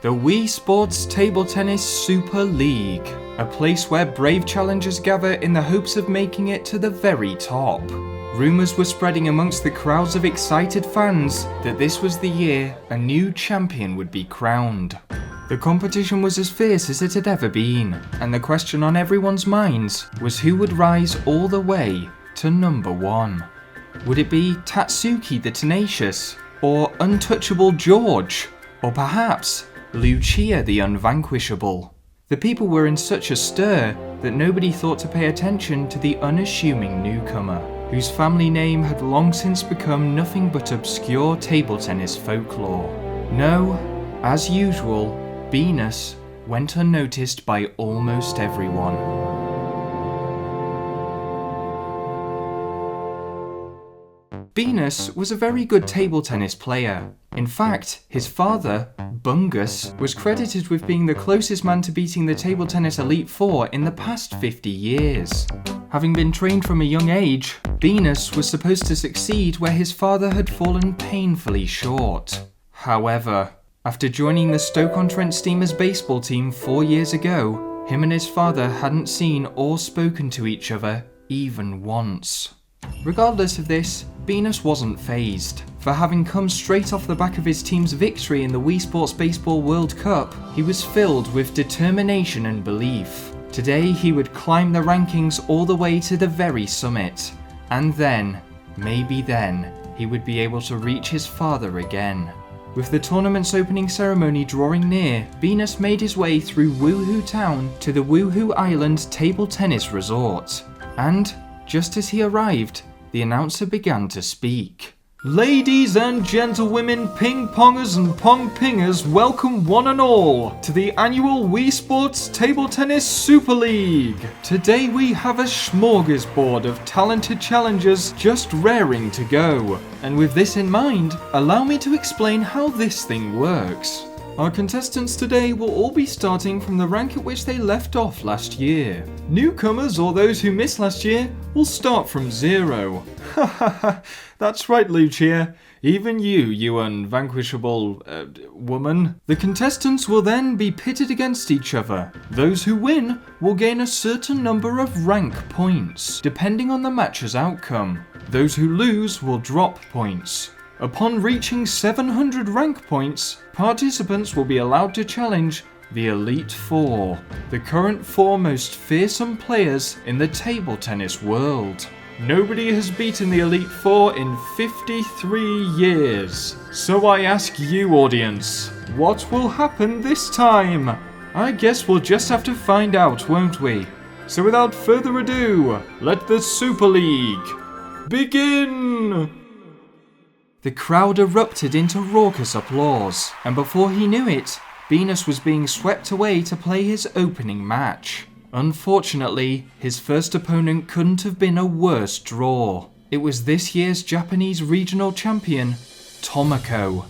The Wii Sports Table Tennis Super League, a place where brave challengers gather in the hopes of making it to the very top. Rumours were spreading amongst the crowds of excited fans that this was the year a new champion would be crowned. The competition was as fierce as it had ever been, and the question on everyone's minds was who would rise all the way to number 1. Would it be Daisuke the Tenacious, or Untouchable George, or perhaps Lucia the Unvanquishable? The people were in such a stir that nobody thought to pay attention to the unassuming newcomer, whose family name had long since become nothing but obscure table tennis folklore. No, as usual, Beanus went unnoticed by almost everyone. Beanus was a very good table tennis player. In fact, his father, Bungus, was credited with being the closest man to beating the Table Tennis Elite Four in the past 50 years. Having been trained from a young age, Beanus was supposed to succeed where his father had fallen painfully short. However, after joining the Stoke-on-Trent Steamers Baseball Team 4 years ago, him and his father hadn't seen or spoken to each other even once. Regardless of this, Beanus wasn't fazed. For having come straight off the back of his team's victory in the Wii Sports Baseball World Cup, he was filled with determination and belief. Today he would climb the rankings all the way to the very summit. And then, maybe then, he would be able to reach his father again. With the tournament's opening ceremony drawing near, Beanus made his way through Wuhu Town to the Wuhu Island Table Tennis Resort. And just as he arrived, the announcer began to speak. Ladies and gentlewomen, ping pongers and pong pingers, welcome one and all to the annual Wii Sports Table Tennis Super League. Today we have a smorgasbord of talented challengers just raring to go. And with this in mind, allow me to explain how this thing works. Our contestants today will all be starting from the rank at which they left off last year. Newcomers, or those who missed last year, will start from 0. Hahaha, that's right, Lucia. Even you unvanquishable, woman. The contestants will then be pitted against each other. Those who win will gain a certain number of rank points, depending on the match's outcome. Those who lose will drop points. Upon reaching 700 rank points, participants will be allowed to challenge the Elite Four, the current 4 most fearsome players in the table tennis world. Nobody has beaten the Elite Four in 53 years. So I ask you, audience, what will happen this time? I guess we'll just have to find out, won't we? So without further ado, let the Super League begin! The crowd erupted into raucous applause, and before he knew it, Beanus was being swept away to play his opening match. Unfortunately, his first opponent couldn't have been a worse draw. It was this year's Japanese regional champion, Tomoko.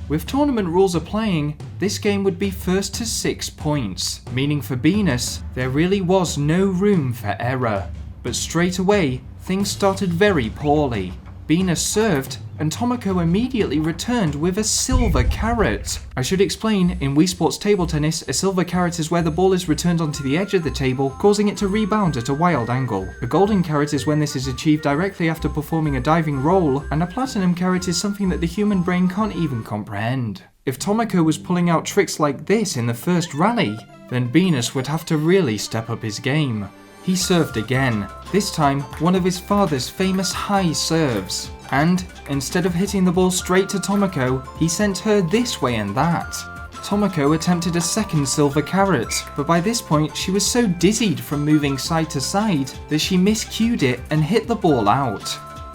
With tournament rules applying, this game would be first to 6 points, meaning for Beanus, there really was no room for error. But straight away, things started very poorly. Beanus served, and Tomoko immediately returned with a silver carrot. I should explain, in Wii Sports Table Tennis, a silver carrot is where the ball is returned onto the edge of the table, causing it to rebound at a wild angle. A golden carrot is when this is achieved directly after performing a diving roll, and a platinum carrot is something that the human brain can't even comprehend. If Tomoko was pulling out tricks like this in the first rally, then Beanus would have to really step up his game. He served again, this time one of his father's famous high serves. And, instead of hitting the ball straight to Tomoko, he sent her this way and that. Tomoko attempted a second silver carrot, but by this point she was so dizzied from moving side to side that she miscued it and hit the ball out.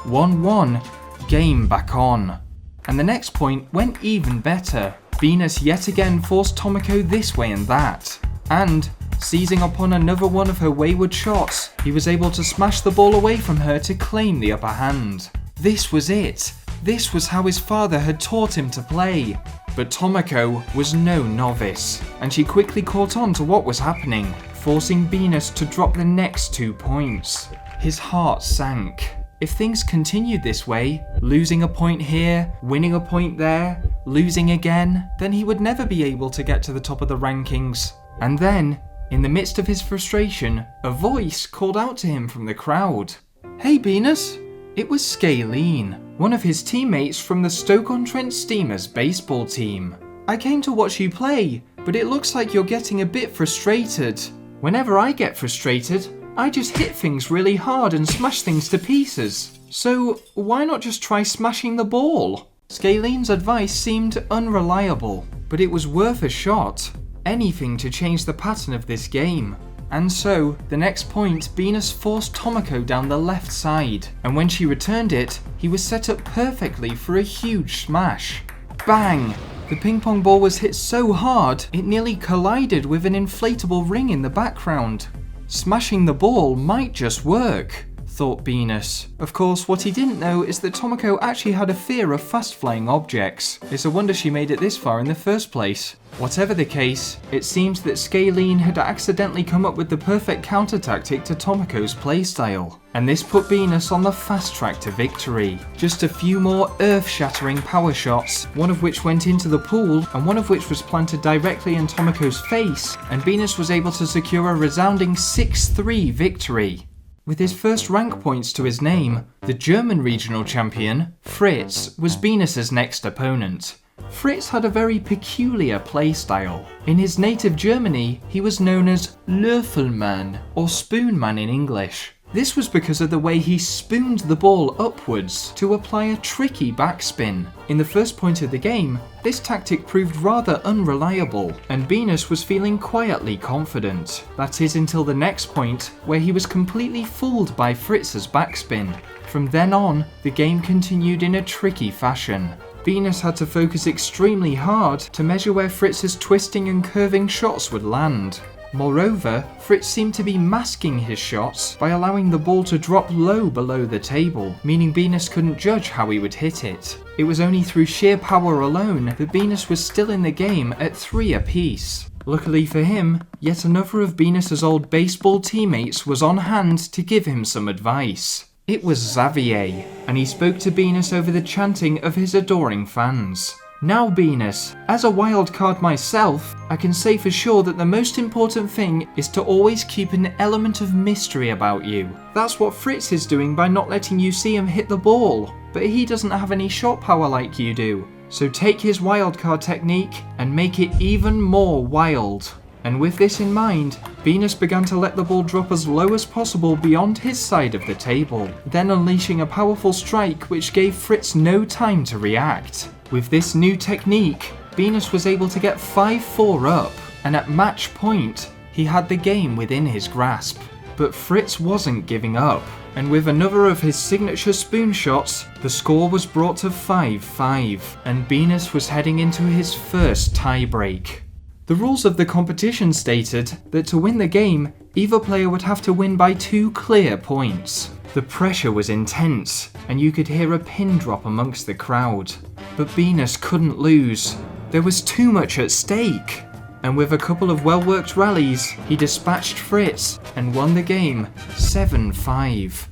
1-1, game back on. And the next point went even better. Beanus yet again forced Tomoko this way and that. And, seizing upon another one of her wayward shots, he was able to smash the ball away from her to claim the upper hand. This was it. This was how his father had taught him to play. But Tomoko was no novice, and she quickly caught on to what was happening, forcing Beanus to drop the next 2 points. His heart sank. If things continued this way, losing a point here, winning a point there, losing again, then he would never be able to get to the top of the rankings. And then, in the midst of his frustration, a voice called out to him from the crowd. "Hey Beanus!" It was Scalene, one of his teammates from the Stoke-on-Trent Steamers Baseball Team. "I came to watch you play, but it looks like you're getting a bit frustrated. Whenever I get frustrated, I just hit things really hard and smash things to pieces. So why not just try smashing the ball?" Scalene's advice seemed unreliable, but it was worth a shot. Anything to change the pattern of this game. And so, the next point, Beanus forced Tomoko down the left side, and when she returned it, he was set up perfectly for a huge smash. Bang! The ping pong ball was hit so hard, it nearly collided with an inflatable ring in the background. Smashing the ball might just work, thought Beanus. Of course, what he didn't know is that Tomoko actually had a fear of fast-flying objects. It's a wonder she made it this far in the first place. Whatever the case, it seems that Scalene had accidentally come up with the perfect counter-tactic to Tomoko's playstyle, and this put Beanus on the fast track to victory. Just a few more earth-shattering power shots, one of which went into the pool, and one of which was planted directly in Tomoko's face, and Beanus was able to secure a resounding 6-3 victory. With his first rank points to his name, the German regional champion, Fritz, was Beanus's next opponent. Fritz had a very peculiar playstyle. In his native Germany, he was known as Löffelmann, or Spoonman in English. This was because of the way he spooned the ball upwards to apply a tricky backspin. In the first point of the game, this tactic proved rather unreliable, and Beanus was feeling quietly confident. That is until the next point, where he was completely fooled by Fritz's backspin. From then on, the game continued in a tricky fashion. Beanus had to focus extremely hard to measure where Fritz's twisting and curving shots would land. Moreover, Fritz seemed to be masking his shots by allowing the ball to drop low below the table, meaning Beanus couldn't judge how he would hit it. It was only through sheer power alone that Beanus was still in the game at 3 apiece. Luckily for him, yet another of Beanus's old baseball teammates was on hand to give him some advice. It was Xavier, and he spoke to Beanus over the chanting of his adoring fans. "Now Beanus, as a wild card myself, I can say for sure that the most important thing is to always keep an element of mystery about you. That's what Fritz is doing by not letting you see him hit the ball, but he doesn't have any shot power like you do. So take his wildcard technique and make it even more wild." And with this in mind, Beanus began to let the ball drop as low as possible beyond his side of the table, then unleashing a powerful strike which gave Fritz no time to react. With this new technique, Beanus was able to get 5-4 up, and at match point, he had the game within his grasp. But Fritz wasn't giving up, and with another of his signature spoon shots, the score was brought to 5-5, and Beanus was heading into his first tiebreak. The rules of the competition stated that to win the game, either player would have to win by 2 clear points. The pressure was intense, and you could hear a pin drop amongst the crowd. But Beanus couldn't lose. There was too much at stake. And with a couple of well-worked rallies, he dispatched Fritz and won the game 7-5.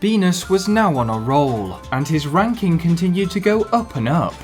Beanus was now on a roll, and his ranking continued to go up and up.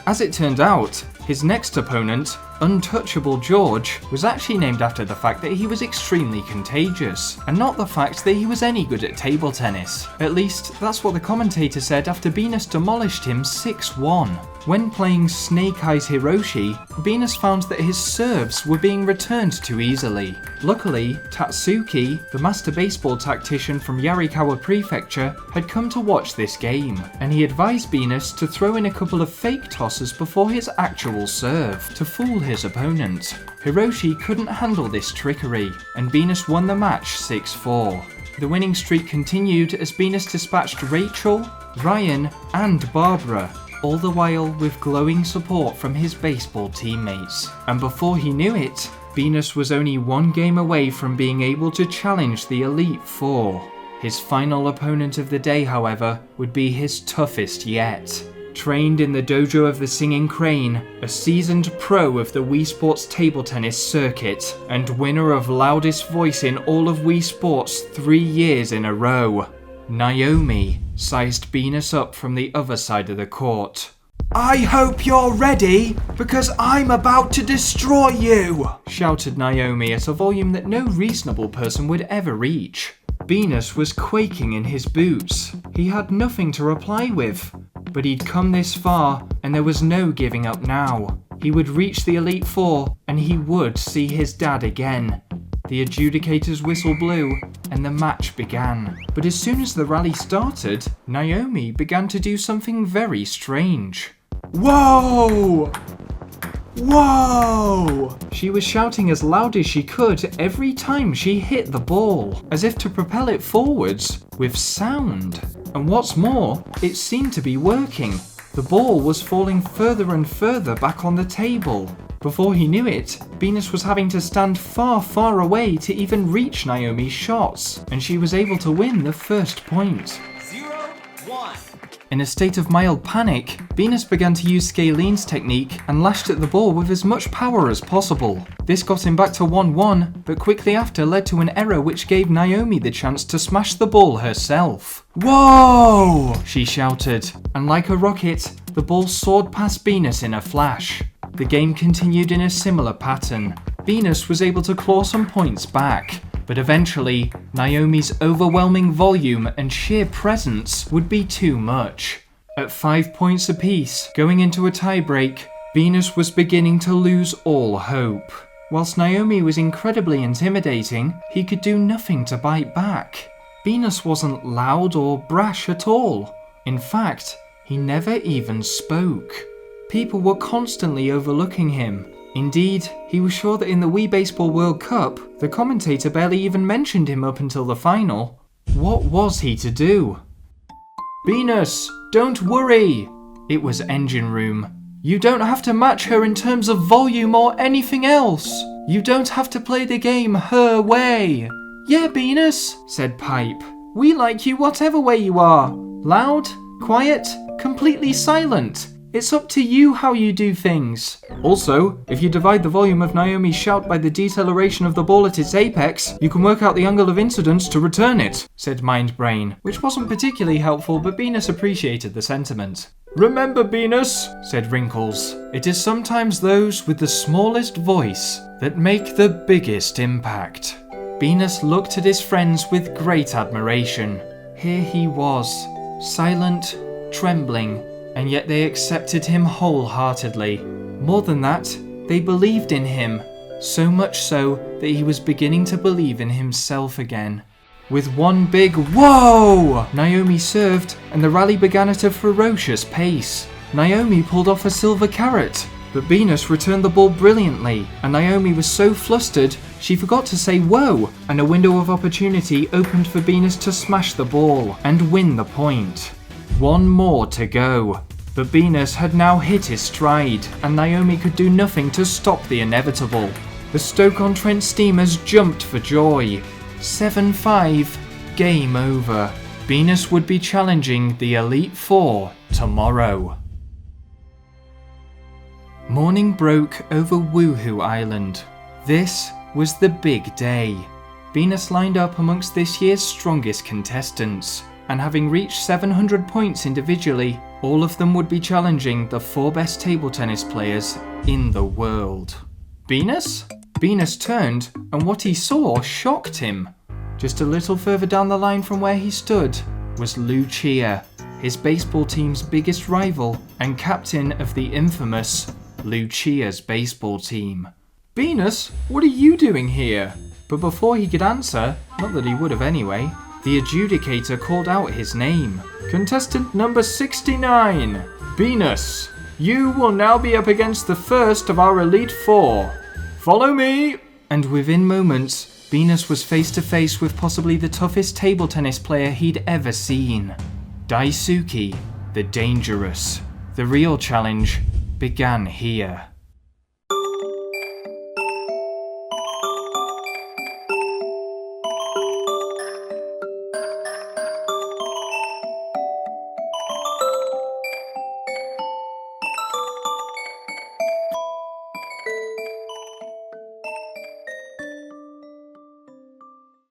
As it turned out, his next opponent, Untouchable George, was actually named after the fact that he was extremely contagious, and not the fact that he was any good at table tennis. At least, that's what the commentator said after Beanus demolished him 6-1. When playing Snake Eyes Hiroshi, Beanus found that his serves were being returned too easily. Luckily, Tatsuki, the master baseball tactician from Yarikawa Prefecture, had come to watch this game, and he advised Beanus to throw in a couple of fake tosses before his actual serve, to fool his opponent. Hiroshi couldn't handle this trickery, and Beanus won the match 6-4. The winning streak continued as Beanus dispatched Rachel, Ryan, and Barbara, all the while with glowing support from his baseball teammates. And before he knew it, Beanus was only 1 game away from being able to challenge the Elite Four. His final opponent of the day, however, would be his toughest yet. Trained in the dojo of the Singing Crane, a seasoned pro of the Wii Sports Table Tennis circuit, and winner of loudest voice in all of Wii Sports 3 years in a row, Naomi, sized Beanus up from the other side of the court. "I hope you're ready, because I'm about to destroy you!" shouted Naomi at a volume that no reasonable person would ever reach. Beanus was quaking in his boots. He had nothing to reply with, but he'd come this far, and there was no giving up now. He would reach the Elite Four, and he would see his dad again. The adjudicator's whistle blew, and the match began. But as soon as the rally started, Naomi began to do something very strange. "Whoa! Whoa!" She was shouting as loud as she could every time she hit the ball, as if to propel it forwards with sound. And what's more, it seemed to be working. The ball was falling further and further back on the table. Before he knew it, Beanus was having to stand far, far away to even reach Naomi's shots, and she was able to win the first point. 0-1. In a state of mild panic, Beanus began to use Scalene's technique and lashed at the ball with as much power as possible. This got him back to 1-1, but quickly after led to an error which gave Naomi the chance to smash the ball herself. "Whoa!" she shouted, and like a rocket, the ball soared past Beanus in a flash. The game continued in a similar pattern. Beanus was able to claw some points back, but eventually, Naomi's overwhelming volume and sheer presence would be too much. At 5 points apiece, going into a tiebreak, Beanus was beginning to lose all hope. Whilst Naomi was incredibly intimidating, he could do nothing to bite back. Beanus wasn't loud or brash at all. In fact, he never even spoke. People were constantly overlooking him. Indeed, he was sure that in the Wii Baseball World Cup, the commentator barely even mentioned him up until the final. What was he to do? "Beanus, don't worry!" It was Engine Room. "You don't have to match her in terms of volume or anything else. You don't have to play the game her way." "Yeah, Beanus," said Pipe. "We like you whatever way you are. Loud, quiet, completely silent. It's up to you how you do things. Also, if you divide the volume of Naomi's shout by the deceleration of the ball at its apex, you can work out the angle of incidence to return it," said Mind Brain, which wasn't particularly helpful, but Beanus appreciated the sentiment. "Remember, Beanus," said Wrinkles, "it is sometimes those with the smallest voice that make the biggest impact." Beanus looked at his friends with great admiration. Here he was, silent, trembling, and yet they accepted him wholeheartedly. More than that, they believed in him, so much so that he was beginning to believe in himself again. With one big whoa, Naomi served, and the rally began at a ferocious pace. Naomi pulled off a silver carrot, but Beanus returned the ball brilliantly, and Naomi was so flustered she forgot to say whoa, and a window of opportunity opened for Beanus to smash the ball and win the point. One more to go, but Beanus had now hit his stride, and Naomi could do nothing to stop the inevitable. The Stoke-on-Trent Steamers jumped for joy. 7-5, game over. Beanus would be challenging the Elite Four tomorrow. Morning broke over Wuhu Island. This was the big day. Beanus lined up amongst this year's strongest contestants, and having reached 700 points individually, all of them would be challenging the 4 best table tennis players in the world. Beanus? Beanus turned, and what he saw shocked him. Just a little further down the line from where he stood was Lucia, his baseball team's biggest rival and captain of the infamous Lucia's baseball team. "Beanus, what are you doing here?" But before he could answer, not that he would have anyway, the adjudicator called out his name. "Contestant number 69, Beanus. You will now be up against the first of our Elite Four. Follow me!" And within moments, Beanus was face to face with possibly the toughest table tennis player he'd ever seen. Daisuke, the Dangerous. The real challenge began here.